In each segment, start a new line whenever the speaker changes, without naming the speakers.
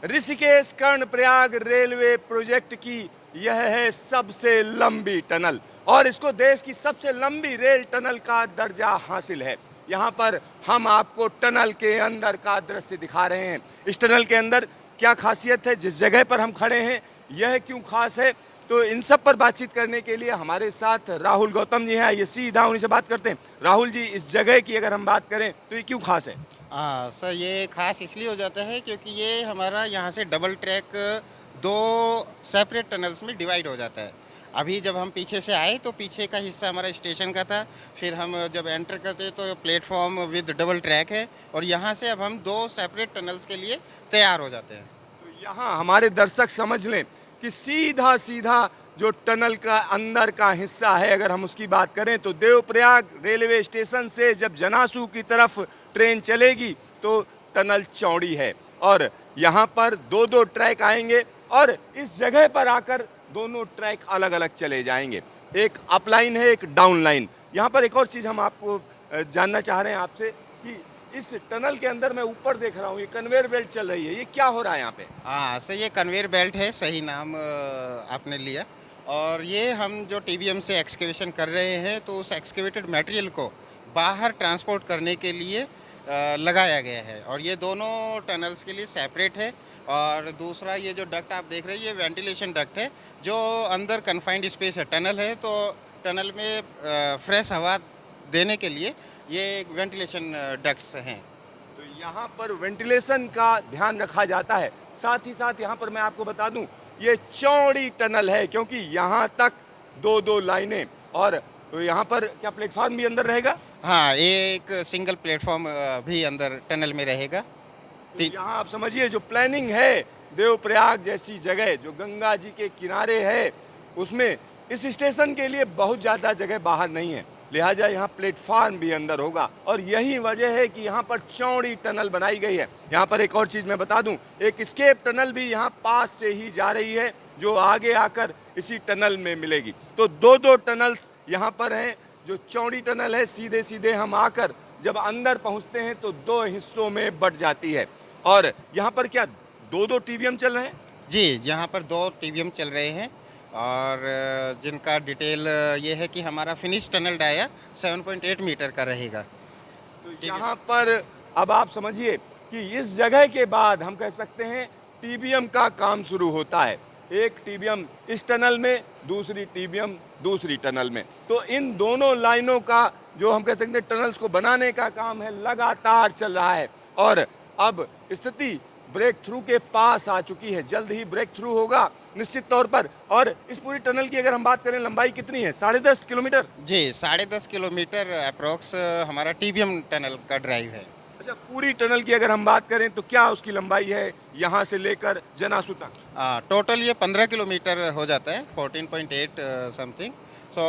Rishikesh Karnaprayag railway project की यह है सबसे लंबी टनल और इसको देश की सबसे लंबी रेल टनल का दर्जा हासिल है। यहाँ पर हम आपको टनल के अंदर का दृश्य दिखा रहे हैं। इस टनल के अंदर क्या खासियत है, जिस जगह पर हम खड़े हैं यह क्यों खास है, तो इन सब पर बातचीत करने के लिए हमारे साथ राहुल गौतम जी हैं। ये सीधा उन्हीं से बात करते हैं। राहुल जी, इस जगह की अगर हम बात करें तो ये क्यों खास है?
हाँ सर, ये खास इसलिए हो जाता है क्योंकि ये हमारा यहाँ से डबल ट्रैक दो सेपरेट टनल्स में डिवाइड हो जाता है। अभी जब हम पीछे से आए तो पीछे का हिस्सा हमारा स्टेशन का था, फिर हम जब एंटर करते तो प्लेटफॉर्म विद डबल ट्रैक है और यहाँ से अब हम दो सेपरेट टनल्स के लिए तैयार हो जाते हैं।
तो यहाँ हमारे दर्शक समझ लें कि सीधा सीधा जो टनल का अंदर का हिस्सा है, अगर हम उसकी बात करें तो देवप्रयाग रेलवे स्टेशन से जब जनासू की तरफ ट्रेन चलेगी तो टनल चौड़ी है और यहाँ पर दो दो ट्रैक आएंगे और इस जगह पर आकर दोनों ट्रैक अलग अलग चले जाएंगे। एक अप लाइन है, एक डाउन लाइन। यहाँ पर एक और चीज़ हम आपको जानना चाह रहे हैं आपसे कि इस टनल के अंदर मैं ऊपर देख रहा हूँ ये कन्वेयर बेल्ट चल रही है, ये क्या हो रहा है यहाँ पे?
हाँ सर, ये कन्वेयर बेल्ट है, सही नाम आपने लिया। और ये हम जो टीबीएम से एक्सकेवेशन कर रहे हैं तो उस एक्सकेवेटेड मटेरियल को बाहर ट्रांसपोर्ट करने के लिए लगाया गया है और ये दोनों टनल्स के लिए सेपरेट है। और दूसरा ये जो डक्ट आप देख रहे हैं ये वेंटिलेशन डक्ट है, जो अंदर कन्फाइंड स्पेस है, टनल है तो टनल में फ्रेश हवा देने के लिए ये वेंटिलेशन डक्ट्स हैं।
तो यहाँ पर वेंटिलेशन का ध्यान रखा जाता है। साथ ही साथ यहाँ पर मैं आपको बता दूं ये चौड़ी टनल है क्योंकि यहाँ तक दो दो लाइनें और तो यहाँ पर क्या प्लेटफॉर्म भी अंदर रहेगा?
हाँ, एक सिंगल प्लेटफॉर्म भी अंदर टनल में रहेगा।
तो यहाँ आप समझिए जो प्लानिंग है देवप्रयाग जैसी जगह जो गंगा जी के किनारे है उसमें इस स्टेशन के लिए बहुत ज़्यादा जगह बाहर नहीं है, लिहाजा यहाँ प्लेटफार्म भी अंदर होगा और यही वजह है कि यहाँ पर चौड़ी टनल बनाई गई है। यहाँ पर एक और चीज़ मैं बता दूं, एक स्केप टनल भी यहाँ पास से ही जा रही है जो आगे आकर इसी टनल में मिलेगी। तो दो दो टनल्स यहाँ पर हैं। जो चौड़ी टनल है सीधे सीधे हम आकर जब अंदर पहुँचते हैं तो दो हिस्सों में बट जाती है और यहाँ पर क्या दो दो टीवीएम चल रहे हैं?
जी, यहाँ पर दो टीवीएम चल रहे हैं और जिनका डिटेल ये है कि हमारा फिनिश टनल डाया 7.8 मीटर का रहेगा।
तो यहाँ पर अब आप समझिए कि इस जगह के बाद हम कह सकते हैं टीबीएम का काम शुरू होता है। एक टीबीएम इस टनल में, दूसरी टीबीएम दूसरी टनल में। तो इन दोनों लाइनों का जो हम कह सकते हैं टनल्स को बनाने का काम है लगातार चल रहा है और अब स्थिति ब्रेक थ्रू के पास आ चुकी है। जल्द ही ब्रेक थ्रू होगा निश्चित तौर पर। और इस पूरी टनल की अगर हम बात करें लंबाई कितनी है? 10.5 किलोमीटर।
जी, 10.5 किलोमीटर अप्रोक्स हमारा टीबीएम टनल का ड्राइव है।
अच्छा, पूरी टनल की अगर हम बात करें तो क्या उसकी लंबाई है यहाँ से लेकर जनासू तक?
टोटल ये 15 किलोमीटर हो जाता है, 14.8 समथिंग। सो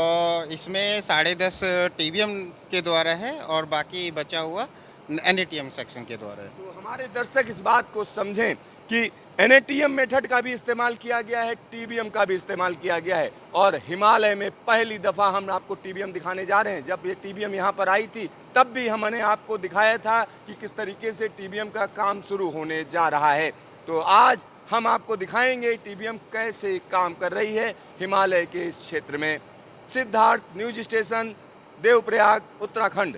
इसमें 10.5 टीबीएम के द्वारा है और बाकी बचा हुआ एनएटीएम सेक्शन के द्वारा है।
तो हमारे दर्शक इस बात को समझें कि एनएटीएम मेथड का भी इस्तेमाल किया गया है, टीबीएम का भी इस्तेमाल किया गया है और हिमालय में पहली दफ़ा हम आपको टीबीएम दिखाने जा रहे हैं। जब ये टीबीएम यहाँ पर आई थी तब भी हमने आपको दिखाया था कि किस तरीके से टीबीएम का काम शुरू होने जा रहा है। तो आज हम आपको दिखाएंगे टीबीएम कैसे काम कर रही है हिमालय के इस क्षेत्र में। Siddharth, news station, Devprayag, Uttarakhand.